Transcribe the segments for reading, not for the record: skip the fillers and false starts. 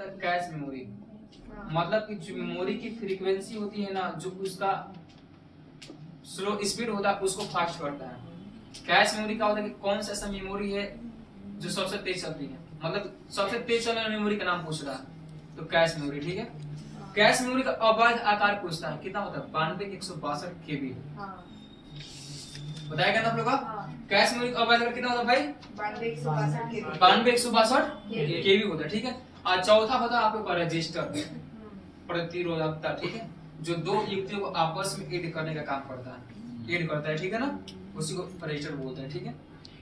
होता है cache memory. मतलब कि जो मेमोरी की फ्रीक्वेंसी होती है ना, जो उसका स्लो स्पीड होता है उसको फास्ट करता है। कैश मेमोरी क्या होता है कि कौन सा ऐसा मेमोरी है जो सबसे तेज चलती है, मतलब सबसे तेज चलने वाली मेमोरी का नाम पूछ रहा है, तो कैश मेमोरी। ठीक है, कैश मेमोरी का अवैध आकार पूछता है, कितना होता है 92/162 KB। बताया गया ना आप लोग का। कैश मेमोरी का अवैध आकार कितना होता है भाई 92/162 KB होता है। ठीक है, और चौथा होता है आपके रजिस्टर, प्रतिरोधकता। ठीक है, जो दो युक्तियों को आपस में ऐड करने का काम करता है, ठीक है ना, उसी को रजिस्टर बोलते हैं। ठीक है,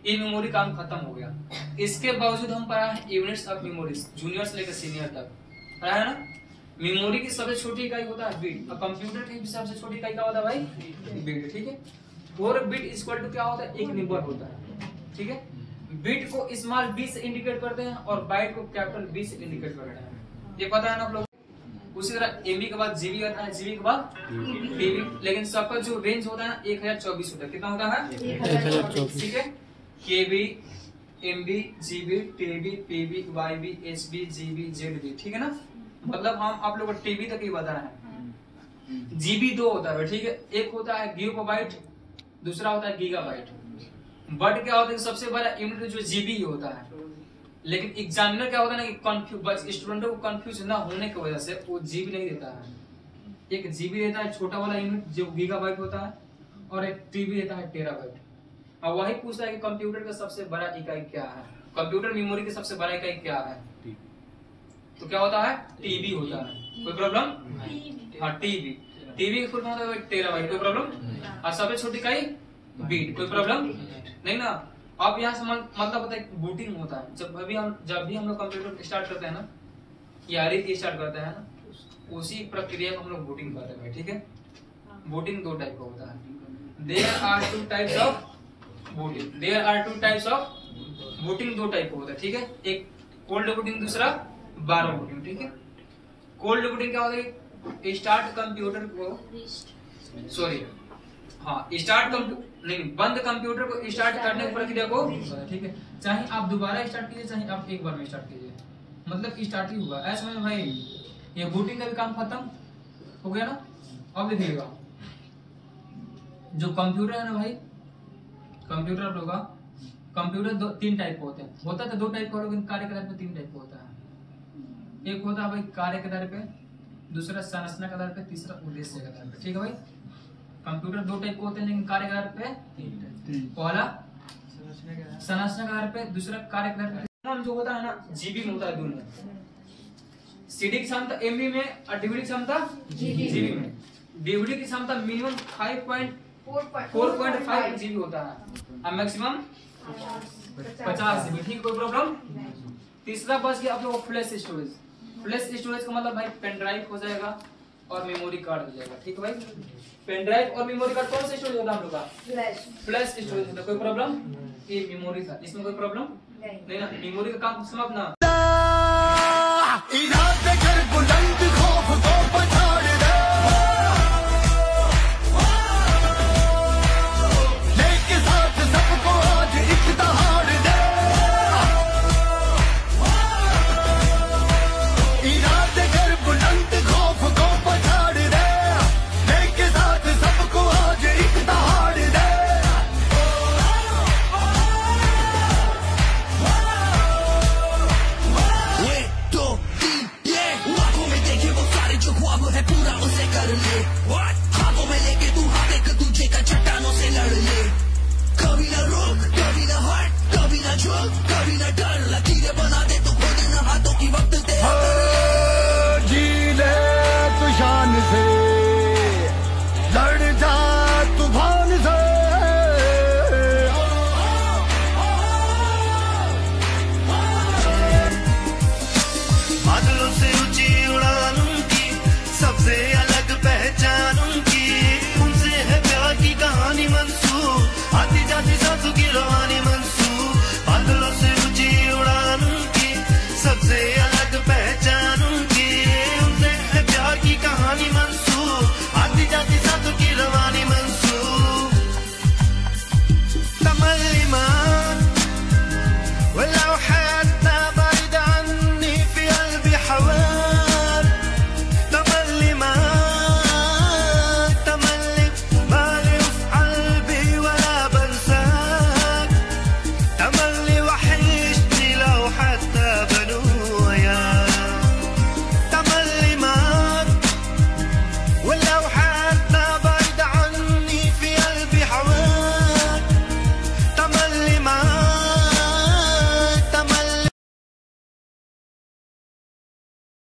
ये मेमोरी काम खत्म हो गया। इसके बावजूद हम पढ़ा है यूनिट्स ऑफ मेमोरीज, जूनियर से लेकर सीनियर तक पढ़ा है ना। मेमोरी की सबसे छोटी इकाई होता है बिट, और कंप्यूटर की सबसे छोटी इकाई क्या होता है भाई बिट। ठीक है, 4 बिट इक्वल टू क्या होता है, एक नंबर होता है। ठीक है, बिट को स्मॉल b से इंडिकेट करते हैं और बाइट को कैपिटल B से इंडिकेट करते हैं, ये पता है ना आप लोग। उसी तरह MB के बाद GB आता है, GB के बाद TB, लेकिन सबका जो रेंज होता है ना 1024 होता है। कितना होता है 1024। ठीक है, KB, MB, GB, TB, PB, YB, HB, GB, ZB। ठीक है ना, मतलब हम आप लोग को TB तक ही बता रहे हैं। GB 2 होता है। ठीक है, एक होता है गीगाबाइट, दूसरा होता है गीगाबाइट। बट क्या होता है सबसे बड़ा यूनिट जो GB ही होता है, लेकिन एग्जामिनर क्या होता है ना कि कंफ्यूज स्टूडेंटों को कंफ्यूज ना होने की वजह से वो GB नहीं देता है। एक GB देता है छोटा वाला यूनिट जो गीगाबाइट होता है, और एक TB देता है टेराबाइट। और वही पूछता है कि कंप्यूटर का सबसे बड़ा इकाई क्या है, कंप्यूटर मेमोरी की सबसे बड़ा इकाई क्या है, तो क्या होता है TB होता है। कोई प्रॉब्लम? हाँ TB फुल फॉर्म होता है टेराबाइट। कोई प्रॉब्लम? और सबसे छोटी इकाई बीट। कोई प्रॉब्लम नहीं ना। अब यहाँ से मतलब होता है बूटिंग होता है, जब भी हम लोग कंप्यूटर स्टार्ट करते हैं ना, या रीड स्टार्ट करते हैं ना, उसी प्रक्रिया को हम लोग बूटिंग करते हैं। ठीक है, बूटिंग 2 टाइप का होता है। There are 2 types of booting 2 type का होता है। ठीक है, एक कोल्ड बूटिंग, दूसरा बारो बूटिंग। ठीक है, कोल्ड बूटिंग क्या होता है, स्टार्ट कंप्यूटर को बंद कंप्यूटर को स्टार्ट करने की प्रक्रिया को। ठीक है, चाहे आप दोबारा स्टार्ट कीजिए, चाहे आप एक बार में स्टार्ट कीजिए, मतलब स्टार्ट ही हुआ ऐसा में भाई ये बूटिंग का भी काम खत्म हो गया ना। अब देखिएगा जो कंप्यूटर है ना भाई, कंप्यूटर आप लोग का कंप्यूटर 3 टाइप का होता है 2 टाइप का, लेकिन कार्य के आधार पे 3 टाइप का होता है। एक होता है भाई कार्य के आधार पे, दूसरा संरचना के आधार पे, तीसरा उद्देश्य के आधार पे। ठीक है भाई, कंप्यूटर 2 टाइप के होते हैं, लेकिन कार्य के आधार पे 3 टाइप। पहला संरचना के आधार पे, दूसरा कार्य के आधार पे। जो होता है ना GB में होता है दोनों, CD की क्षमता MB में और DVD की क्षमता GB में। DVD की क्षमता मिनिमम 4.5 GB होता है और मैक्सिमम 50 GB। ठीक, कोई प्रॉब्लम? तीसरा बच गया आप लोग फ्लैश स्टोरेज। फ्लैश स्टोरेज का मतलब भाई पेन ड्राइव हो जाएगा और मेमोरी कार्ड हो जाएगा। ठीक है भाई, पेन ड्राइव और मेमोरी कार्ड कौन सा स्टोरेज होता है हम लोग का? फ्लैश स्टोरेज होता है। कोई प्रॉब्लम? ये मेमोरी था, इसमें कोई प्रॉब्लम नहीं ना। मेमोरी का काम समाप्त ना। हाथों में लेके तू हाथ एक दूजे का चट्टानों से लड़ ले, कभी ना रुक, कभी ना हट, कभी ना झुक, कभी ना डर, लकीरें बना दे।